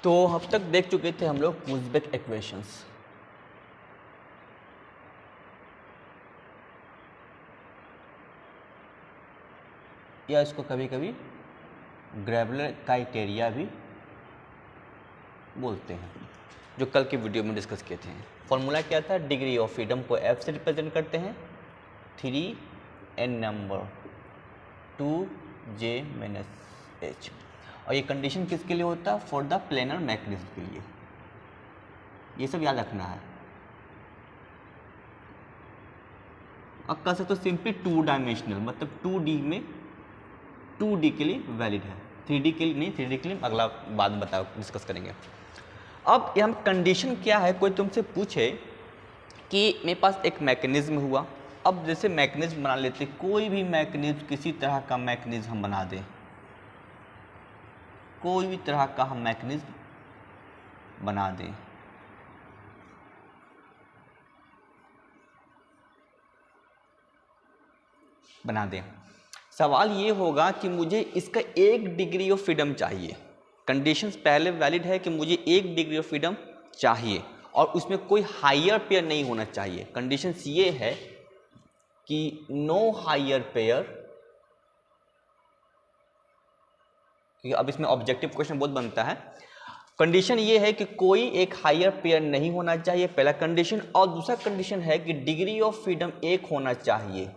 तो अब तक देख चुके थे हम लोग मुज़बेक इक्वेशंस। या इसको कभी कभी ग्रेवलर क्राइटेरिया भी बोलते हैं, जो कल के वीडियो में डिस्कस किए थे। फॉर्मूला क्या था? डिग्री ऑफ फ्रीडम को F से रिप्रेजेंट करते हैं, 3n नंबर 2j-h, और ये कंडीशन किसके लिए होता है? फॉर द प्लेनर मैकेनिज्म के लिए। ये सब याद रखना है। अब कह सकते हो सिंपली 2 डायमेंशनल, मतलब 2D में 2D के लिए वैलिड है, 3D के लिए नहीं। 3D के लिए अगला बाद में बताओ, डिस्कस करेंगे। अब यहाँ कंडीशन क्या है? कोई तुमसे पूछे कि मेरे पास एक मैकेनिज्म हुआ, अब जैसे मैकेनिज्म बना लेते, कोई भी मैकेनिज्म, किसी तरह का मैकेनिज्म हम बना दें, कोई भी तरह का हम मैकेनिज्म बना दें। सवाल ये होगा कि मुझे इसका 1 डिग्री ऑफ फ्रीडम चाहिए। कंडीशंस पहले वैलिड है कि मुझे 1 डिग्री ऑफ फ्रीडम चाहिए और उसमें कोई हायर पेयर नहीं होना चाहिए। कंडीशंस ये है कि नो हायर पेयर, क्योंकि अब इसमें ऑब्जेक्टिव क्वेश्चन बहुत बनता है। कंडीशन ये है कि कोई एक हायर पेयर नहीं होना चाहिए, पहला कंडीशन। और दूसरा कंडीशन है कि डिग्री ऑफ फ्रीडम 1 होना चाहिए।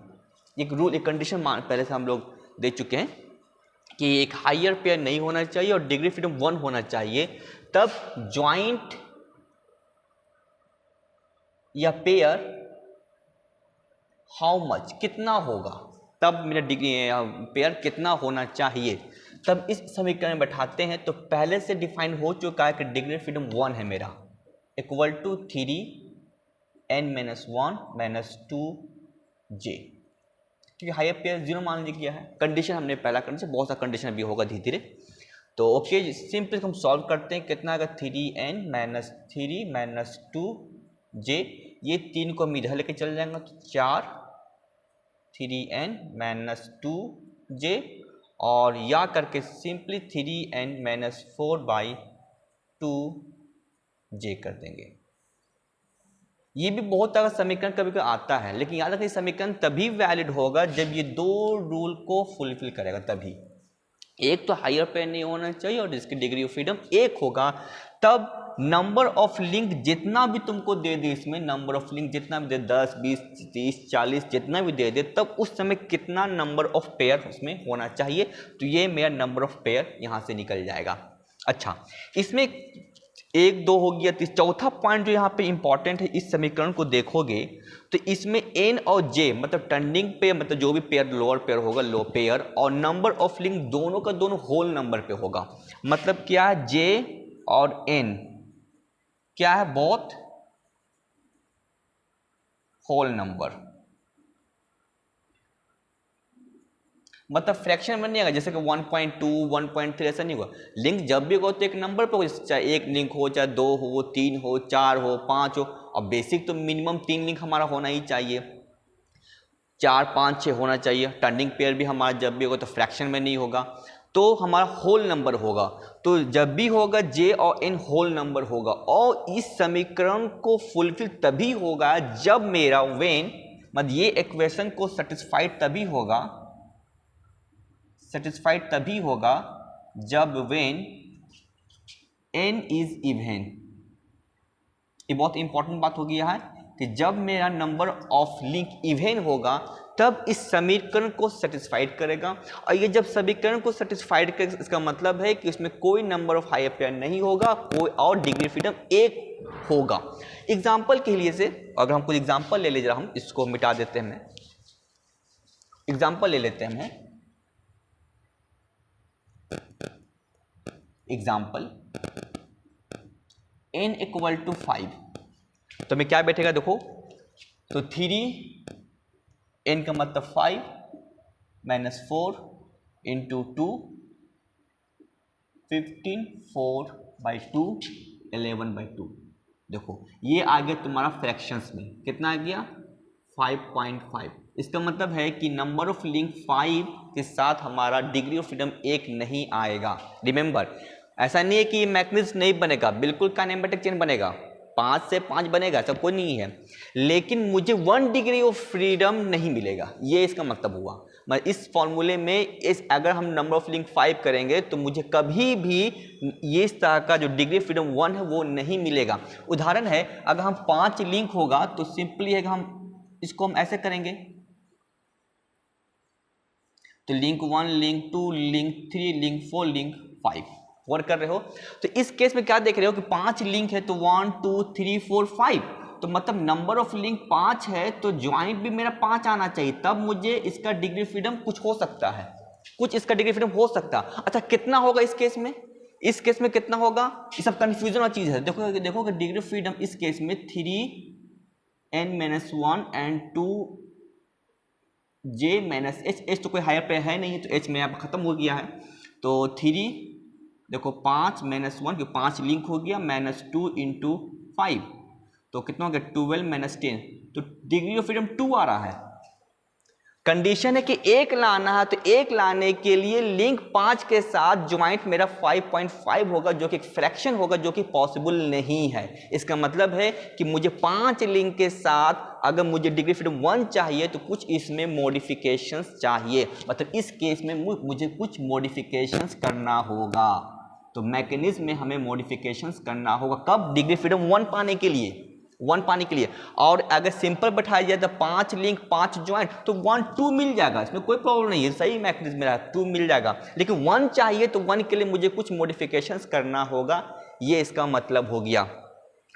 एक रूल, एक कंडीशन पहले से हम लोग दे चुके हैं कि एक हायर पेयर नहीं होना चाहिए और डिग्री फ्रीडम 1 होना चाहिए। तब ज्वाइंट या पेयर हाउ मच, कितना होगा, तब मेरा डिग्री पेयर कितना होना चाहिए, तब इस समीकरण में बैठाते हैं। तो पहले से डिफाइन हो चुका है कि डिग्री फ्रीडम 1 है मेरा, इक्वल टू 3n-1-2j, क्योंकि हायर पेयर 0 मान लिया गया है। कंडीशन हमने पहला कंडीशन, बहुत सा कंडीशन भी होगा धीरे धीरे। तो ओके, सिंपल हम सॉल्व करते हैं। कितना आएगा? 3n-3-2j, ये 3 को हम इधर लेके चल जाएंगे तो 4 3n-2j, और या करके सिंपली 3n-4/2j कर देंगे। ये भी बहुत सारा समीकरण कभी कभी आता है, लेकिन याद रखिए समीकरण तभी वैलिड होगा जब ये 2 रूल को फुलफिल करेगा। तभी एक तो हायर पेयर नहीं होना चाहिए और जिसकी डिग्री ऑफ फ्रीडम 1 होगा। तब नंबर ऑफ लिंक जितना भी तुमको दे दे, इसमें नंबर ऑफ लिंक जितना भी दे, 10, 20, 30, 40 जितना भी दे दे, तब उस समय कितना नंबर ऑफ पेयर उसमें होना चाहिए। तो ये मेरा नंबर ऑफ पेयर यहाँ से निकल जाएगा। अच्छा, इसमें 1, 2 हो गया। चौथा पॉइंट जो यहाँ पे इंपॉर्टेंट है, इस समीकरण को देखोगे तो इसमें n और j, मतलब टर्निंग पेयर, मतलब जो भी पेयर लोअर पेयर होगा लो पेयर, और नंबर ऑफ लिंक दोनों का दोनों होल नंबर पे होगा। मतलब क्या है? j और n क्या है? बोथ होल नंबर, मतलब फ्रैक्शन में नहीं आएगा। जैसे कि 1.2, 1.3 ऐसा नहीं होगा। लिंक जब भी हो तो एक नंबर पे हो, चाहे 1 लिंक हो, चाहे 2 हो, 3 हो, 4 हो, 5 हो। और बेसिक तो मिनिमम 3 लिंक हमारा होना ही चाहिए, 4, 5, 6 होना चाहिए। टर्निंग पेयर भी हमारा जब भी होगा तो फ्रैक्शन में नहीं होगा, तो हमारा होल नंबर होगा। तो जब भी होगा j और n होल नंबर होगा। और इस समीकरण को फुलफिल तभी होगा जब मेरा वेन, मतलब ये इक्वेशन को सेटिस्फाइड तभी होगा जब वेन n इज इवन। ये बहुत इंपॉर्टेंट बात होगी यहाँ कि जब मेरा नंबर ऑफ लिंक इवन होगा तब इस समीकरण को सेटिस्फाइड करेगा। और ये जब समीकरण को सेटिस्फाइड करेगा, इसका मतलब है कि इसमें कोई नंबर ऑफ हायर पेयर नहीं होगा, कोई और डिग्री फ्रीडम 1 होगा। एग्जाम्पल के लिए से अगर हम कुछ एग्जाम्पल ले लीजिए, हम इसको मिटा देते हैं। एग्जाम्पल ले लेते हैं। एग्जाम्पल n इक्वल टू 5, तो मैं क्या बैठेगा देखो, तो 3n का मतलब 5 - 4 × 2 15, 4/2 11/2। देखो ये आ गया तुम्हारा फ्रैक्शंस में, कितना आ गया? 5.5। इसका मतलब है कि नंबर ऑफ लिंक 5 के साथ हमारा डिग्री ऑफ फ्रीडम 1 नहीं आएगा। रिमेंबर, ऐसा नहीं है कि मैकेनिज्म नहीं बनेगा, बिल्कुल काइनेमेटिक चेन बनेगा, 5 से 5 बनेगा, ऐसा कोई नहीं है, लेकिन मुझे 1 डिग्री ऑफ फ्रीडम नहीं मिलेगा, ये इसका मतलब हुआ। मैं इस फॉर्मूले में अगर हम नंबर ऑफ लिंक 5 करेंगे तो मुझे कभी भी ये इस तरह का जो डिग्री फ्रीडम 1 है वो नहीं मिलेगा। उदाहरण है, अगर हम 5 लिंक होगा तो सिंपली है कि हम इसको हम ऐसे करेंगे, तो link 1, link 2, link 3, link 4, link 5 और कर रहे हो। तो इस केस में क्या देख रहे हो कि 5 लिंक है तो 1 2 3 4 5, तो मतलब नंबर ऑफ लिंक 5 है तो ज्वाइंट भी मेरा 5 आना चाहिए, तब मुझे इसका डिग्री फ्रीडम कुछ हो सकता है, कुछ इसका डिग्री फ्रीडम हो सकता है। अच्छा कितना होगा इस केस में? इस केस में कितना होगा? ये सब कंफ्यूजन वाली चीज है। देखो कि डिग्री फ्रीडम इस केस में 3n-1 एंड 2j-h, h तो कोई हायर पे है नहीं तो h में यहाँ खत्म हो गया है, तो 3 देखो 5 -1 क्योंकि 5 लिंक हो गया, -2 × 5 तो कितना हो गया 12 - 10, तो डिग्री ऑफ फ्रीडम 2 आ रहा है। कंडीशन है कि एक लाना है, तो एक लाने के लिए लिंक 5 के साथ ज्वाइंट मेरा 5.5 होगा, जो कि एक फ्रैक्शन होगा, जो कि पॉसिबल नहीं है। इसका मतलब है कि मुझे 5 लिंक के साथ अगर मुझे डिग्री फ्रीडम 1 चाहिए तो कुछ इसमें मॉडिफिकेशंस चाहिए, मतलब इस केस में मुझे कुछ मॉडिफिकेशंस करना होगा। तो मैकेनिज्म में हमें मॉडिफिकेशंस करना होगा, कब? डिग्री फ्रीडम 1 पाने के लिए, 1 पाने के लिए। और अगर सिंपल बैठाया जाए तो 5 लिंक 5 ज्वाइंट तो 1 2 मिल जाएगा, इसमें कोई प्रॉब्लम नहीं है, सही मैकेनिज्म मेरा 2 मिल जाएगा। लेकिन 1 चाहिए तो 1 के लिए मुझे कुछ मॉडिफिकेशंस करना होगा, ये इसका मतलब हो गया।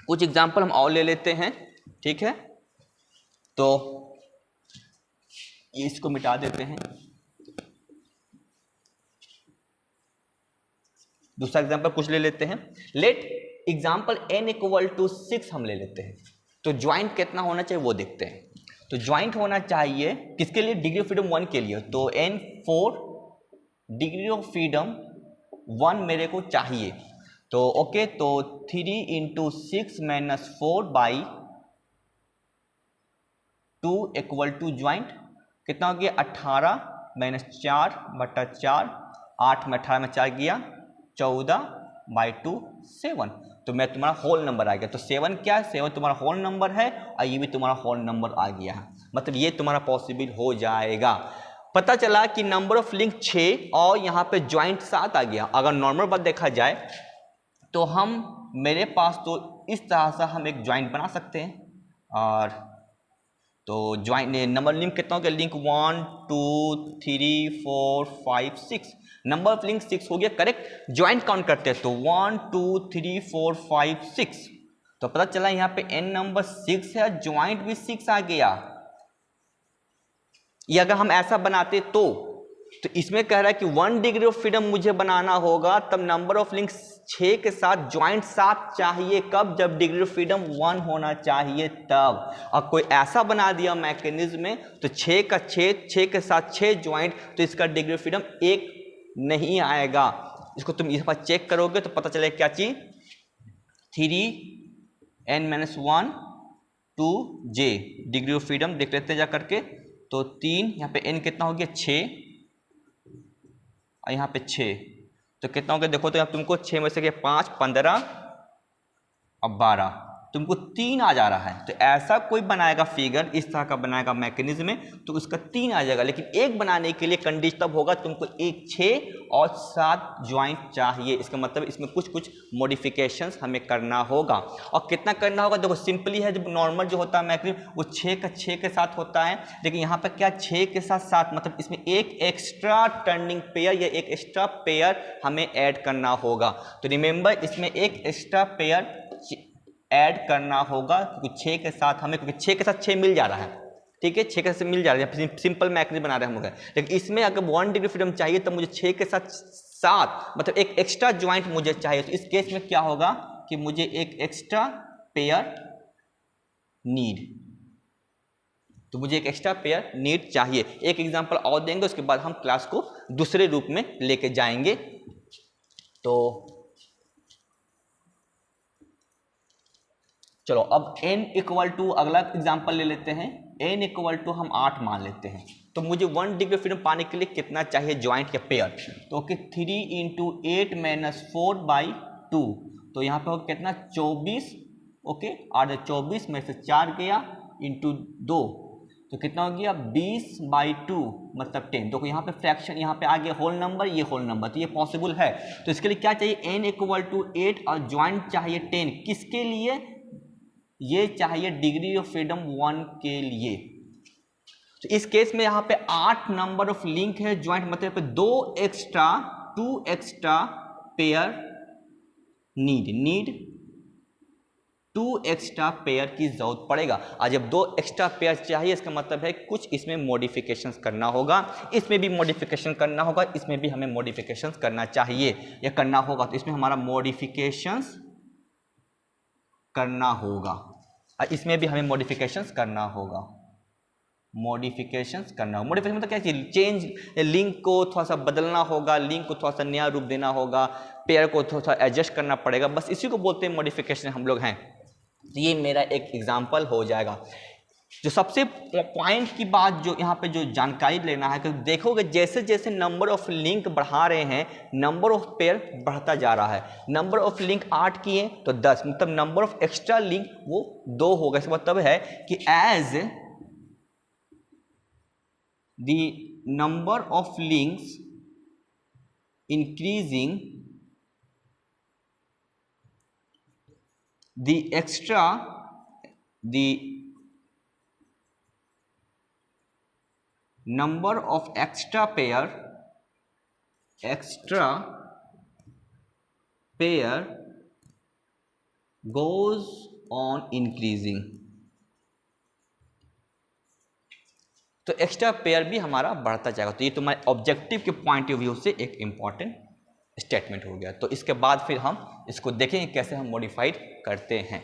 कुछ एग्जांपल हम और ले लेते हैं, ठीक है, तो ये इसको मिटा देते हैं। दूसरा एग्जांपल कुछ ले लेते हैं, लेट एग्जांपल n = 6 हम ले लेते हैं। तो ज्वाइंट कितना होना चाहिए वो देखते हैं। तो ज्वाइंट होना चाहिए किसके लिए? डिग्री ऑफ फ्रीडम 1 के लिए, तो n 4 डिग्री ऑफ फ्रीडम 1 मेरे को चाहिए। तो ओके, तो 3 × 6 - 4/2 = ज्वाइंट कितना हो गया 18 - 4/4, 8 में 18 में 4 गया 14/2 7, तो मैं तुम्हारा होल नंबर आ गया। तो 7 क्या है? 7 तुम्हारा होल नंबर है और ये भी तुम्हारा होल नंबर आ गया है, मतलब ये तुम्हारा पॉसिबल हो जाएगा। पता चला कि नंबर ऑफ लिंक 6 और यहाँ पे ज्वाइंट 7 आ गया। अगर नॉर्मल बात देखा जाए तो मेरे पास तो इस तरह से हम एक ज्वाइंट बना सकते हैं, और तो ज्वाइंट नंबर लिंक कितना हो गया? लिंक 1 2 3 4 5 6, नंबर ऑफ लिंक 6 हो गया, करेक्ट। ज्वाइंट काउंट करते हैं तो 1 2 3 4 5 6, तो पता चला यहाँ पे n नंबर 6 है, ज्वाइंट भी 6 आ गया। ये अगर हम ऐसा बनाते तो इसमें कह रहा है कि 1 डिग्री ऑफ फ्रीडम मुझे बनाना होगा, तब नंबर ऑफ लिंक 6 के साथ ज्वाइंट 7 चाहिए, कब? जब डिग्री ऑफ फ्रीडम 1 होना चाहिए तब। और कोई ऐसा बना दिया मैकेनिज्म में तो 6 का 6 के साथ 6 ज्वाइंट, तो इसका डिग्री ऑफ फ्रीडम 1 नहीं आएगा। इसको तुम इस पर चेक करोगे तो पता चलेगा क्या चीज, 3n-1 2j degree of freedom देख लेते हैं जा करके। तो 3 यहाँ पे n कितना हो गया 6 और यहाँ पे 6, तो कितना हो गया देखो, तो यहाँ तुमको 6 में से 5 15 और 12, तुमको 3 आ जा रहा है। तो ऐसा कोई बनाएगा फिगर, इस तरह का बनाएगा मैकेनिज्म में, तो उसका 3 आ जाएगा। लेकिन एक बनाने के लिए कंडीशन तब होगा तुमको 1 6 और 7 ज्वाइंट चाहिए। इसका मतलब इसमें कुछ मॉडिफिकेशंस हमें करना होगा। और कितना करना होगा? देखो सिंपली है, जब नॉर्मल जो होता है मैकेनिज्म वो 6 का 6 के साथ होता है, लेकिन यहाँ पर क्या 6 के साथ 7, मतलब इसमें एक एक्स्ट्रा टर्निंग पेयर या एक एक्स्ट्रा पेयर हमें ऐड करना होगा। तो रिमेंबर इसमें एक एक्स्ट्रा पेयर ऐड करना होगा, क्योंकि 6 के साथ हमें, क्योंकि 6 के साथ 6 मिल जा रहा है, ठीक है, 6 के साथ मिल जा रहा है, सिंपल मैकेनिज्म बना रहे हैं हम लोग। लेकिन इसमें अगर 1 डिग्री फ्रीडम चाहिए तो मुझे 6 के साथ 7, मतलब एक एक्स्ट्रा ज्वाइंट मुझे चाहिए। तो इस केस में क्या होगा कि मुझे एक एक्स्ट्रा पेयर नीड, तो मुझे एक एक्स्ट्रा पेयर नीड चाहिए। एक एग्जांपल और देंगे, उसके बाद हम क्लास को दूसरे रूप में लेके जाएंगे। तो चलो अब n = अगला एग्जांपल ले लेते हैं। n इक्वल टू हम 8 मान लेते हैं, तो मुझे 1 डिग्री फ्रीडम पाने के लिए कितना चाहिए ज्वाइंट या पेयर, तो ओके 3 इंटू 8 माइनस 4/2, तो यहाँ पे होगा कितना 24, ओके, और 24 में से 4 गया इंटू 2, तो कितना हो गया 20/2 मतलब 10। तो यहाँ पे फ्रैक्शन, यहाँ पे आ गया होल नंबर, ये होल नंबर, तो ये पॉसिबल है। तो इसके लिए क्या चाहिए, n इक्वल टू 8 और ज्वाइंट चाहिए 10, किसके लिए, ये चाहिए डिग्री ऑफ फ्रीडम 1 के लिए। तो इस केस में यहाँ पे 8 नंबर ऑफ लिंक है ज्वाइंट, मतलब 2 extra pair need 2 extra pair की जरूरत पड़ेगा। और जब 2 एक्स्ट्रा पेयर चाहिए इसका मतलब है कुछ इसमें मॉडिफिकेशंस करना होगा, इसमें भी मॉडिफिकेशन करना होगा, इसमें भी हमें मॉडिफिकेशंस करना चाहिए या करना होगा। तो इसमें हमारा मॉडिफिकेशंस करना होगा और इसमें भी हमें मॉडिफिकेशंस करना होगा। मॉडिफिकेशन मतलब क्या चीज, चेंज लिंक को थोड़ा सा बदलना होगा, लिंक को थोड़ा सा नया रूप देना होगा, पेयर को थोड़ा सा एडजस्ट करना पड़ेगा, बस इसी को बोलते हैं मॉडिफिकेशन हम लोग हैं। तो ये मेरा एक एग्जांपल हो जाएगा। जो सबसे पॉइंट की बात जो यहाँ पे जो जानकारी लेना है कि देखोगे जैसे जैसे नंबर ऑफ लिंक बढ़ा रहे हैं नंबर ऑफ पेयर बढ़ता जा रहा है। नंबर ऑफ लिंक 8 किए तो 10, मतलब नंबर ऑफ एक्स्ट्रा लिंक वो 2 होगा। इसका मतलब है कि as the number of links increasing, the number of extra pair goes on increasing। तो एक्स्ट्रा पेयर भी हमारा बढ़ता जाएगा। तो ये तुम्हारे ऑब्जेक्टिव के पॉइंट ऑफ व्यू से एक इंपॉर्टेंट स्टेटमेंट हो गया। तो इसके बाद फिर हम इसको देखेंगे कैसे हम मॉडिफाइड करते हैं।